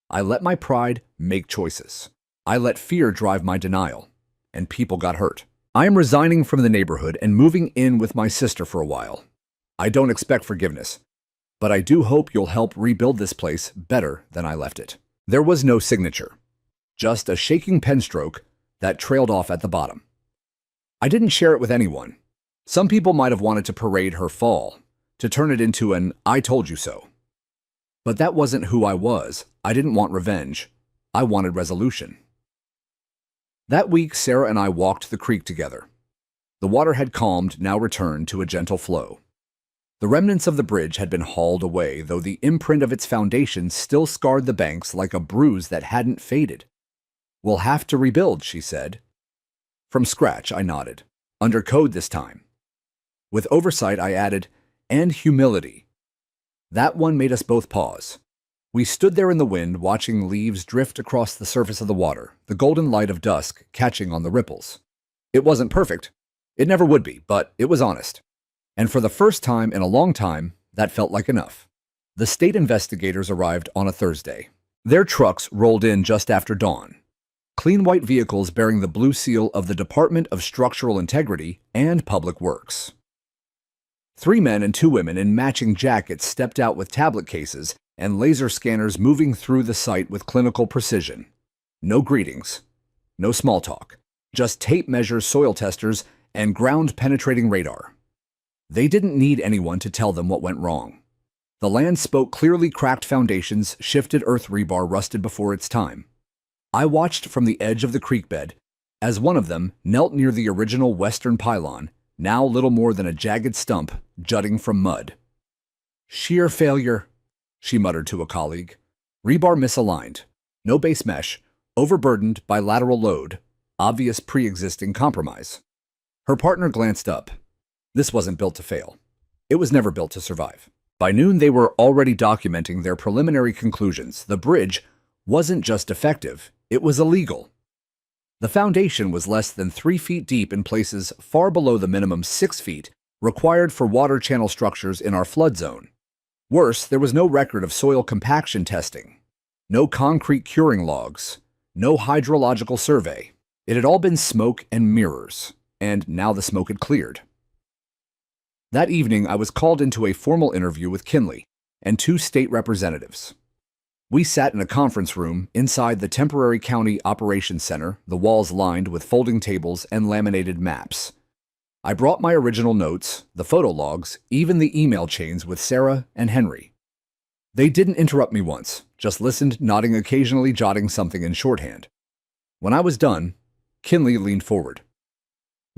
I let my pride make choices. I let fear drive my denial, and people got hurt. I am resigning from the neighborhood and moving in with my sister for a while. I don't expect forgiveness, but I do hope you'll help rebuild this place better than I left it. There was no signature, just a shaking pen stroke that trailed off at the bottom. I didn't share it with anyone. Some people might have wanted to parade her fall, to turn it into an "I told you so." But that wasn't who I was. I didn't want revenge. I wanted resolution. That week, Sarah and I walked the creek together. The water had calmed, now returned to a gentle flow. The remnants of the bridge had been hauled away, though the imprint of its foundation still scarred the banks like a bruise that hadn't faded. "We'll have to rebuild," she said. From scratch, I nodded. Under code this time. With oversight, I added, "and humility." That one made us both pause. We stood there in the wind, watching leaves drift across the surface of the water, the golden light of dusk catching on the ripples. It wasn't perfect. It never would be, but it was honest. And for the first time in a long time, that felt like enough. The state investigators arrived on a Thursday. Their trucks rolled in just after dawn. Clean white vehicles bearing the blue seal of the Department of Structural Integrity and Public Works. 3 men and 2 women in matching jackets stepped out with tablet cases and laser scanners moving through the site with clinical precision. No greetings, no small talk, just tape measures, soil testers, and ground-penetrating radar. They didn't need anyone to tell them what went wrong. The land spoke clearly. Cracked foundations, shifted earth rebar rusted before its time. I watched from the edge of the creek bed as one of them knelt near the original western pylon, now little more than a jagged stump jutting from mud. "Sheer failure," she muttered to a colleague. "Rebar misaligned. No base mesh. Overburdened by lateral load. Obvious pre-existing compromise." Her partner glanced up. This wasn't built to fail. It was never built to survive. By noon, they were already documenting their preliminary conclusions. The bridge wasn't just defective, it was illegal. The foundation was less than 3 feet deep in places far below the minimum 6 feet required for water channel structures in our flood zone. Worse, there was no record of soil compaction testing, no concrete curing logs, no hydrological survey. It had all been smoke and mirrors, and now the smoke had cleared. That evening, I was called into a formal interview with Kinley and 2 state representatives. We sat in a conference room inside the temporary county operations center, the walls lined with folding tables and laminated maps. I brought my original notes, the photo logs, even the email chains with Sarah and Henry. They didn't interrupt me once, just listened, nodding occasionally, jotting something in shorthand. When I was done, Kinley leaned forward.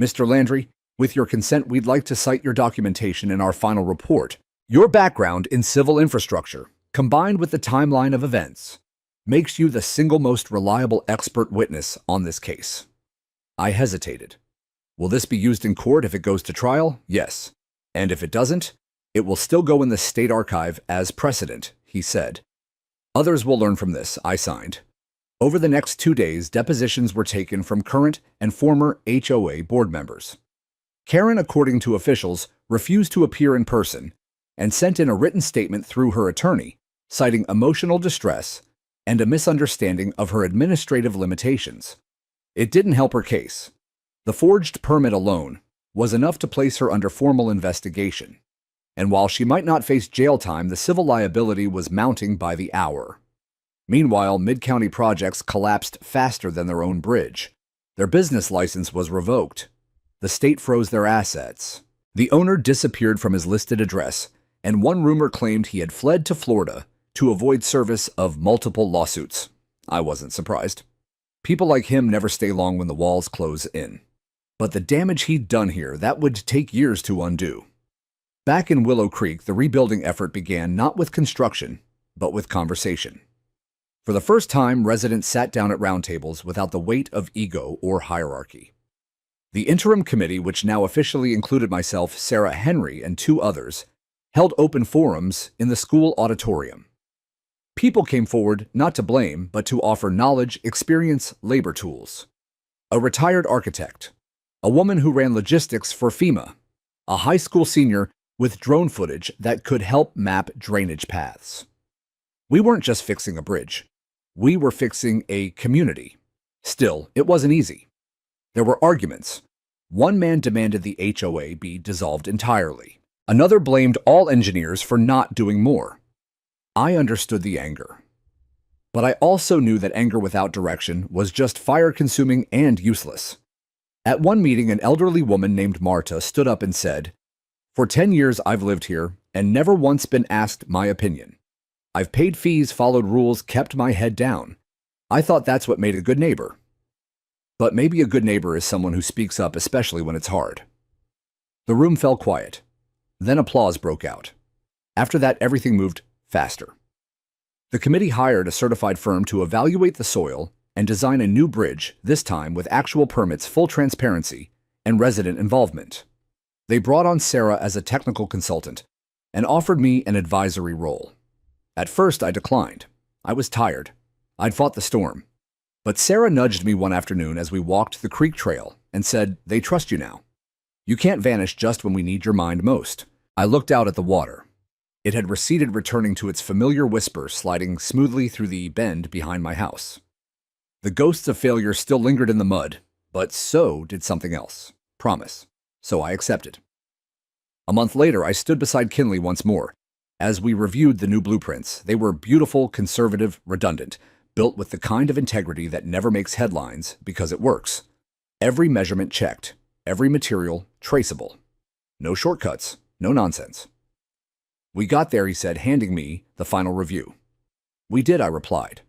"Mr. Landry, with your consent, we'd like to cite your documentation in our final report. Your background in civil infrastructure, combined with the timeline of events, makes you the single most reliable expert witness on this case." I hesitated. "Will this be used in court if it goes to trial?" "Yes. And if it doesn't, it will still go in the state archive as precedent," he said. "Others will learn from this," I signed. Over the next 2 days, depositions were taken from current and former HOA board members. Karen, according to officials, refused to appear in person and sent in a written statement through her attorney, citing emotional distress and a misunderstanding of her administrative limitations. It didn't help her case. The forged permit alone was enough to place her under formal investigation, and while she might not face jail time, the civil liability was mounting by the hour. Meanwhile, mid-county projects collapsed faster than their own bridge. Their business license was revoked. The state froze their assets. The owner disappeared from his listed address, and one rumor claimed he had fled to Florida to avoid service of multiple lawsuits. I wasn't surprised. People like him never stay long when the walls close in. But the damage he'd done here, that would take years to undo. Back in Willow Creek, the rebuilding effort began not with construction, but with conversation. For the first time, residents sat down at round tables without the weight of ego or hierarchy. The interim committee, which now officially included myself, Sarah, Henry, and 2 others, held open forums in the school auditorium. People came forward not to blame, but to offer knowledge, experience, labor tools. A retired architect, a woman who ran logistics for FEMA, a high school senior with drone footage that could help map drainage paths. We weren't just fixing a bridge. We were fixing a community. Still, it wasn't easy. There were arguments. One man demanded the HOA be dissolved entirely. Another blamed all engineers for not doing more. I understood the anger. But I also knew that anger without direction was just fire-consuming and useless. At one meeting, an elderly woman named Marta stood up and said, "For 10 years I've lived here and never once been asked my opinion. I've paid fees, followed rules, kept my head down. I thought that's what made a good neighbor." But maybe a good neighbor is someone who speaks up, especially when it's hard. The room fell quiet. Then applause broke out. After that, everything moved faster. The committee hired a certified firm to evaluate the soil and design a new bridge, this time with actual permits, full transparency, and resident involvement. They brought on Sarah as a technical consultant and offered me an advisory role. At first, I declined. I was tired. I'd fought the storm. But Sarah nudged me one afternoon as we walked the creek trail and said, "They trust you now. You can't vanish just when we need your mind most." I looked out at the water. It had receded, returning to its familiar whisper, sliding smoothly through the bend behind my house. The ghosts of failure still lingered in the mud, but so did something else. Promise. So I accepted. A month later, I stood beside Kinley once more. As we reviewed the new blueprints, they were beautiful, conservative, redundant, built with the kind of integrity that never makes headlines because it works. Every measurement checked, every material traceable. No shortcuts, no nonsense. "We got there," he said, handing me the final review. "We did," I replied.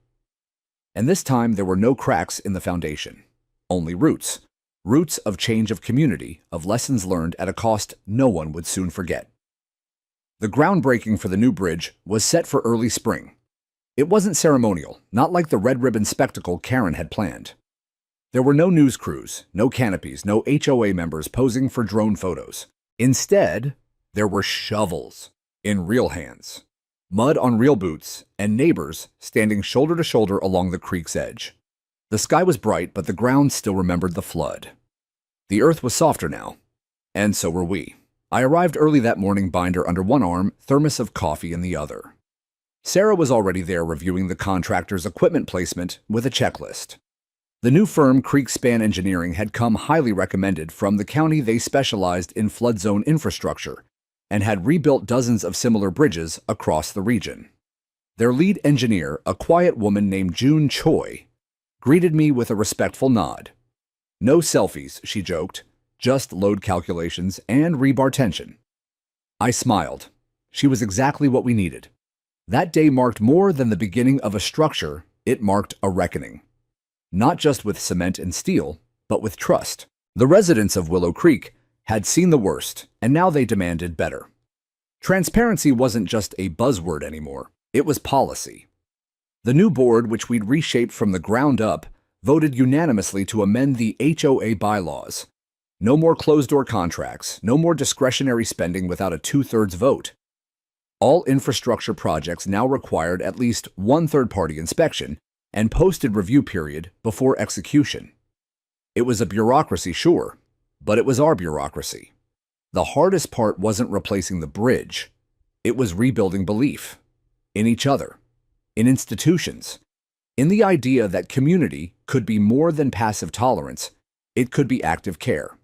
And this time there were no cracks in the foundation, only roots. Roots of change, of community, of lessons learned at a cost no one would soon forget. The groundbreaking for the new bridge was set for early spring. It wasn't ceremonial, not like the red ribbon spectacle Karen had planned. There were no news crews, no canopies, no HOA members posing for drone photos. Instead, there were shovels in real hands, mud on real boots, and neighbors standing shoulder to shoulder along the creek's edge. The sky was bright, but the ground still remembered the flood. The earth was softer now, and so were we. I arrived early that morning, binder under one arm, thermos of coffee in the other. Sarah was already there reviewing the contractor's equipment placement with a checklist. The new firm, Creek Span Engineering, had come highly recommended from the county. They specialized in flood zone infrastructure and had rebuilt dozens of similar bridges across the region. Their lead engineer, a quiet woman named June Choi, greeted me with a respectful nod. "No selfies," she joked, "just load calculations and rebar tension." I smiled. She was exactly what we needed. That day marked more than the beginning of a structure, it marked a reckoning. Not just with cement and steel, but with trust. The residents of Willow Creek had seen the worst, and now they demanded better. Transparency wasn't just a buzzword anymore, it was policy. The new board, which we'd reshaped from the ground up, voted unanimously to amend the HOA bylaws. No more closed-door contracts, no more discretionary spending without a 2/3 vote. All infrastructure projects now required at least one third-party inspection and posted review period before execution. It was a bureaucracy, sure, but it was our bureaucracy. The hardest part wasn't replacing the bridge. It was rebuilding belief in each other, in institutions, in the idea that community could be more than passive tolerance, it could be active care.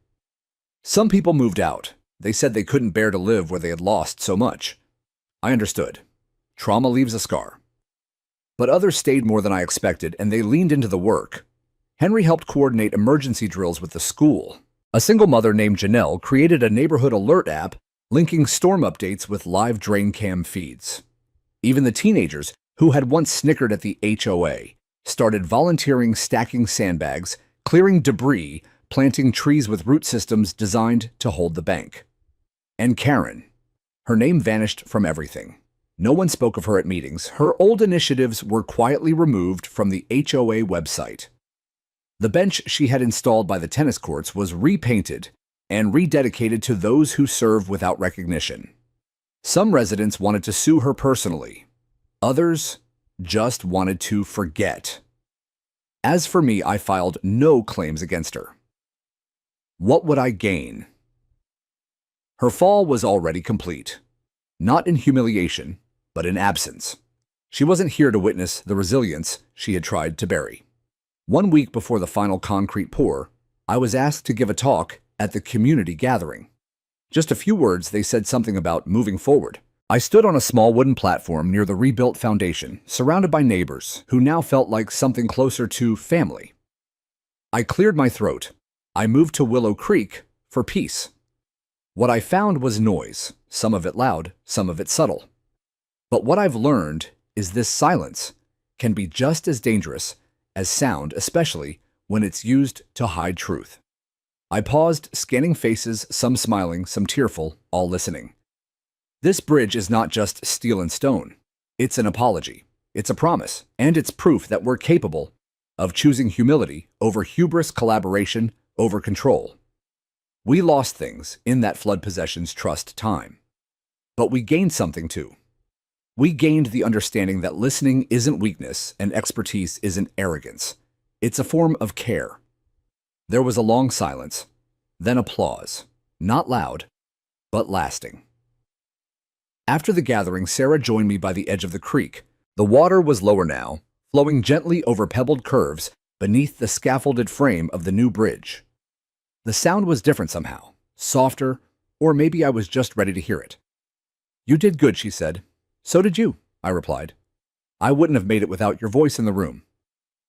Some people moved out. They said they couldn't bear to live where they had lost so much. I understood. Trauma leaves a scar. But others stayed more than I expected, and they leaned into the work. Henry helped coordinate emergency drills with the school. A single mother named Janelle created a neighborhood alert app linking storm updates with live drain cam feeds. Even the teenagers, who had once snickered at the HOA, started volunteering, stacking sandbags, clearing debris, planting trees with root systems designed to hold the bank. And Karen. Her name vanished from everything. No one spoke of her at meetings. Her old initiatives were quietly removed from the HOA website. The bench she had installed by the tennis courts was repainted and rededicated to those who serve without recognition. Some residents wanted to sue her personally. Others just wanted to forget. As for me, I filed no claims against her. What would I gain? Her fall was already complete. Not in humiliation, but in absence. She wasn't here to witness the resilience she had tried to bury. 1 week before the final concrete pour, I was asked to give a talk at the community gathering. Just a few words, they said something about moving forward. I stood on a small wooden platform near the rebuilt foundation, surrounded by neighbors who now felt like something closer to family. I cleared my throat. I moved to Willow Creek for peace. What I found was noise, some of it loud, some of it subtle. But what I've learned is this silence can be just as dangerous as sound, especially when it's used to hide truth. I paused, scanning faces, some smiling, some tearful, all listening. This bridge is not just steel and stone. It's an apology. It's a promise, and it's proof that we're capable of choosing humility over hubris, collaboration over control. We lost things in that flood possessions trust time. But we gained something too. We gained the understanding that listening isn't weakness and expertise isn't arrogance. It's a form of care. There was a long silence, then applause, not loud, but lasting. After the gathering, Sarah joined me by the edge of the creek. The water was lower now, flowing gently over pebbled curves beneath the scaffolded frame of the new bridge. The sound was different somehow, softer, or maybe I was just ready to hear it. "You did good," she said. "So did you," I replied. "I wouldn't have made it without your voice in the room."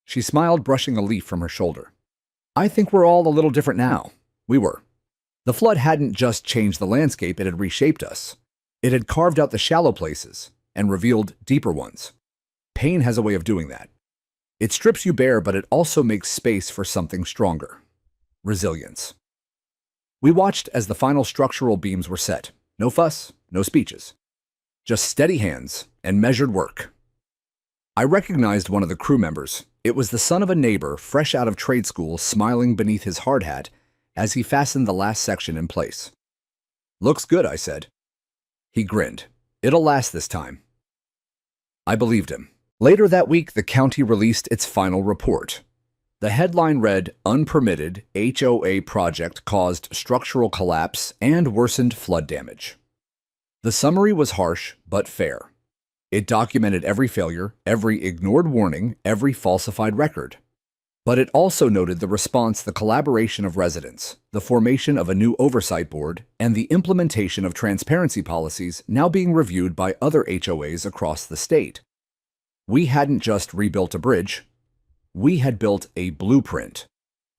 She smiled, brushing a leaf from her shoulder. "I think we're all a little different now." We were. The flood hadn't just changed the landscape, it had reshaped us. It had carved out the shallow places and revealed deeper ones. Pain has a way of doing that. It strips you bare, but it also makes space for something stronger. Resilience. We watched as the final structural beams were set. No fuss, no speeches. Just steady hands and measured work. I recognized one of the crew members. It was the son of a neighbor, fresh out of trade school, smiling beneath his hard hat as he fastened the last section in place. "Looks good," I said. He grinned. "It'll last this time." I believed him. Later that week, the county released its final report. The headline read, "Unpermitted HOA project caused structural collapse and worsened flood damage." The summary was harsh but fair. It documented every failure, every ignored warning, every falsified record. But it also noted the response, the collaboration of residents, the formation of a new oversight board, and the implementation of transparency policies now being reviewed by other HOAs across the state. We hadn't just rebuilt a bridge. We had built a blueprint,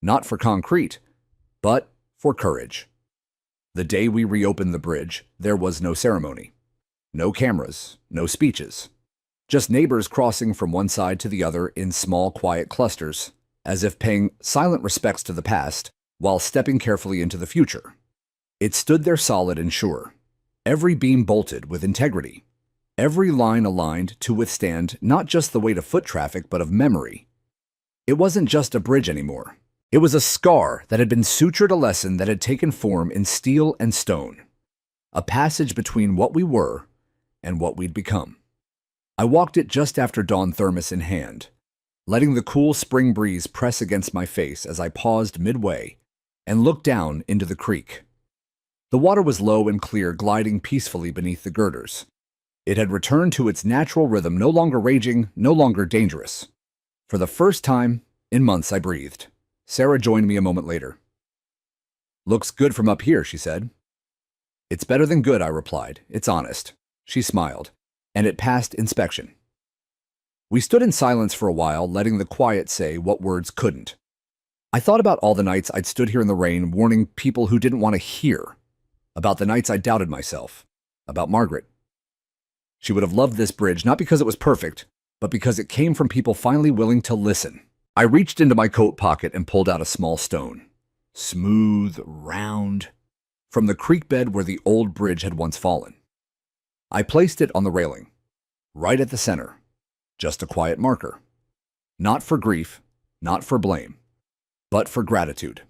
not for concrete, but for courage. The day we reopened the bridge, there was no ceremony. No cameras, no speeches. Just neighbors crossing from one side to the other in small, quiet clusters, as if paying silent respects to the past while stepping carefully into the future. It stood there solid and sure, every beam bolted with integrity, every line aligned to withstand not just the weight of foot traffic but of memory. It wasn't just a bridge anymore. It was a scar that had been sutured, a lesson that had taken form in steel and stone, a passage between what we were and what we'd become. I walked it just after dawn, thermos in hand, letting the cool spring breeze press against my face as I paused midway and looked down into the creek. The water was low and clear, gliding peacefully beneath the girders. It had returned to its natural rhythm, no longer raging, no longer dangerous. For the first time in months, I breathed. Sarah joined me a moment later. "Looks good from up here," she said. "It's better than good," I replied. "It's honest." She smiled, and it passed inspection. We stood in silence for a while, letting the quiet say what words couldn't. I thought about all the nights I'd stood here in the rain, warning people who didn't want to hear, about the nights I doubted myself, about Margaret. She would have loved this bridge, not because it was perfect, but because it came from people finally willing to listen. I reached into my coat pocket and pulled out a small stone, smooth, round, from the creek bed where the old bridge had once fallen. I placed it on the railing, right at the center, just a quiet marker. Not for grief, not for blame, but for gratitude.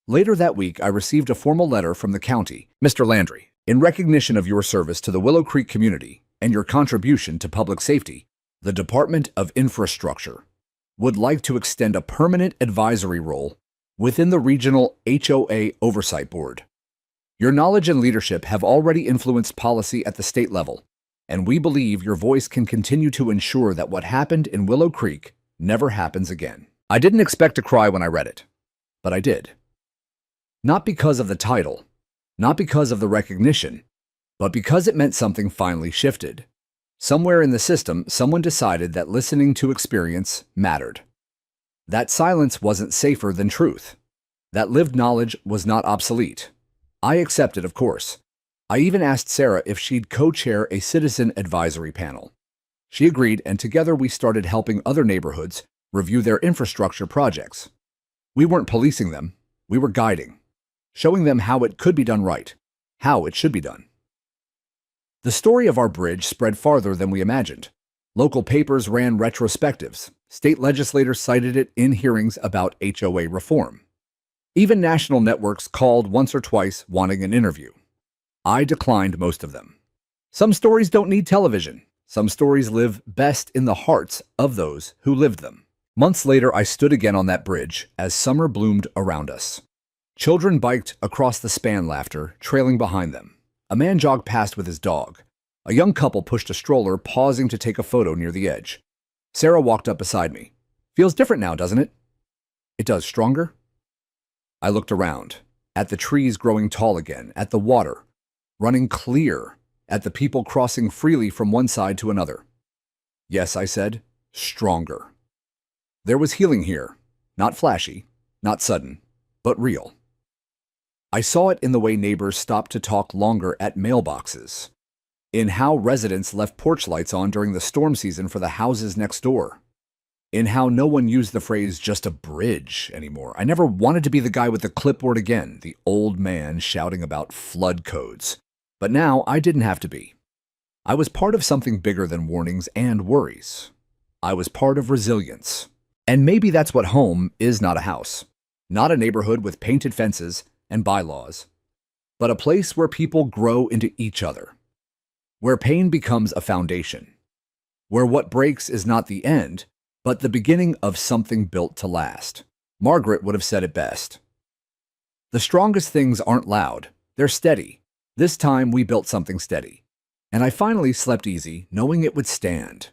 Later that week, I received a formal letter from the county. "Mr. Landry, in recognition of your service to the Willow Creek community and your contribution to public safety, the Department of Infrastructure would like to extend a permanent advisory role within the Regional HOA Oversight Board. Your knowledge and leadership have already influenced policy at the state level, and we believe your voice can continue to ensure that what happened in Willow Creek never happens again. I didn't expect to cry when I read it, but I did. Not because of the title, not because of the recognition, but because it meant something finally shifted. Somewhere in the system, someone decided that listening to experience mattered. That silence wasn't safer than truth. That lived knowledge was not obsolete. I accepted, of course. I even asked Sarah if she'd co-chair a citizen advisory panel. She agreed, and together we started helping other neighborhoods review their infrastructure projects. We weren't policing them, we were guiding, showing them how it could be done right, how it should be done. The story of our bridge spread farther than we imagined. Local papers ran retrospectives. State legislators cited it in hearings about HOA reform. Even national networks called once or twice wanting an interview. I declined most of them. Some stories don't need television. Some stories live best in the hearts of those who lived them. Months later, I stood again on that bridge as summer bloomed around us. Children biked across the span, laughter trailing behind them. A man jogged past with his dog. A young couple pushed a stroller, pausing to take a photo near the edge. Sarah walked up beside me. Feels different now, doesn't it? It does. Stronger? I looked around, at the trees growing tall again, at the water, running clear, at the people crossing freely from one side to another. Yes, I said, stronger. There was healing here, not flashy, not sudden, but real. I saw it in the way neighbors stopped to talk longer at mailboxes, in how residents left porch lights on during the storm season for the houses next door, in how no one used the phrase just a bridge anymore. I never wanted to be the guy with the clipboard again, the old man shouting about flood codes. But now I didn't have to be. I was part of something bigger than warnings and worries. I was part of resilience. And maybe that's what home is: not a house, not a neighborhood with painted fences and bylaws, but a place where people grow into each other, where pain becomes a foundation, where what breaks is not the end, but the beginning of something built to last. Margaret would have said it best. The strongest things aren't loud, they're steady. This time we built something steady, and I finally slept easy, knowing it would stand.